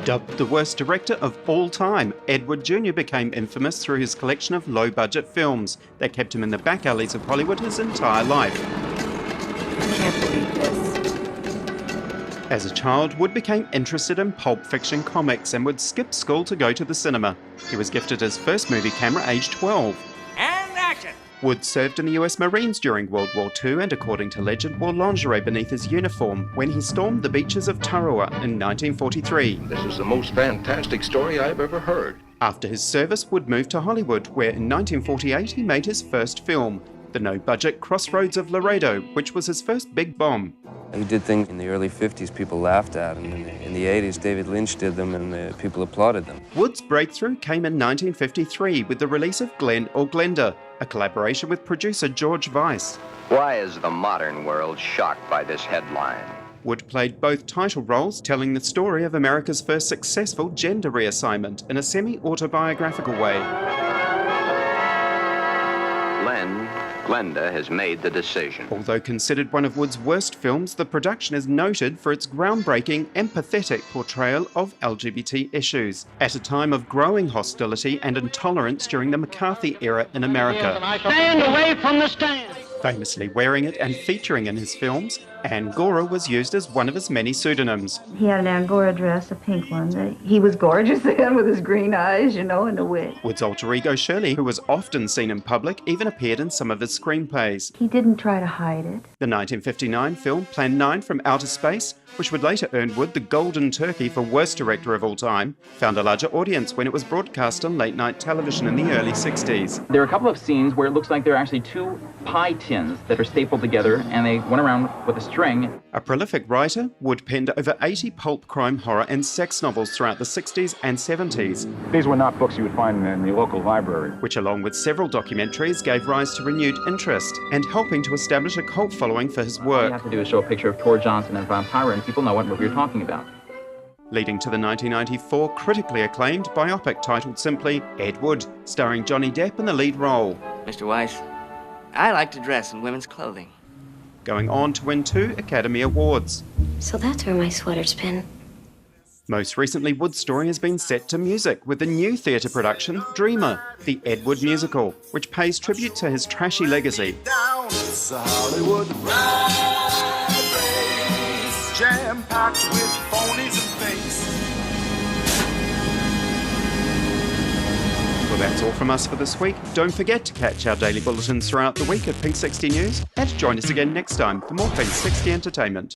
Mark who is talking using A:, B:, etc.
A: Dubbed the worst director of all time, Ed Wood Jr. became infamous through his collection of low-budget films that kept him in the back alleys of Hollywood his entire life.
B: I can't believe this.
A: As a child, Wood became interested in Pulp Fiction comics and would skip school to go to the cinema. He was gifted his first movie camera aged 12.
C: And action!
A: Wood served in the US Marines during World War II and, according to legend, wore lingerie beneath his uniform when he stormed the beaches of Tarawa in 1943.
D: This is the most fantastic story I've ever heard.
A: After his service, Wood moved to Hollywood, where in 1948 he made his first film, the no-budget Crossroads of Laredo, which was his first big bomb.
E: He did things in the early 50s people laughed at, and in the 80s David Lynch did them and people applauded them.
A: Wood's breakthrough came in 1953 with the release of Glen or Glenda, a collaboration with producer George Weiss.
F: Why is the modern world shocked by this headline?
A: Wood played both title roles, telling the story of America's first successful gender reassignment in a semi-autobiographical way.
F: Glenda has made the decision.
A: Although considered one of Wood's worst films, the production is noted for its groundbreaking, empathetic portrayal of LGBT issues at a time of growing hostility and intolerance during the McCarthy era in America.
C: Stand away from the stand!
A: Famously wearing it and featuring in his films, Angora was used as one of his many pseudonyms.
B: He had an Angora dress, a pink one. He was gorgeous then with his green eyes, and a wig.
A: Wood's alter ego Shirley, who was often seen in public, even appeared in some of his screenplays.
B: He didn't try to hide it.
A: The 1959 film Plan 9 from Outer Space, which would later earn Wood the Golden Turkey for Worst Director of All Time, found a larger audience when it was broadcast on late-night television in the early 60s.
G: There are a couple of scenes where it looks like there are actually two pie tins that are stapled together, and they went around with a string.
A: A prolific writer, Wood penned over 80 pulp crime, horror and sex novels throughout the 60s and 70s.
H: These were not books you would find in the local library.
A: Which, along with several documentaries, gave rise to renewed interest and helping to establish a cult following for his
G: All you
A: work.
G: have to do is show a picture of Tor Johnson and Vampira, and people know what movie you're talking about.
A: Leading to the 1994 critically acclaimed biopic titled simply Ed Wood, starring Johnny Depp in the lead role.
C: Mr. Weiss, I like to dress in women's clothing.
A: Going on to win 2 Academy Awards.
I: So that's where my sweater's been.
A: Most recently, Wood's story has been set to music with the new theatre production, Dreamer, the Ed Wood musical, which pays tribute to his trashy legacy.
J: Jam-packed with phonies and fakes.
A: Well, that's all from us for this week. Don't forget to catch our daily bulletins throughout the week at Pinksixty News and join us again next time for more Pinksixty Entertainment.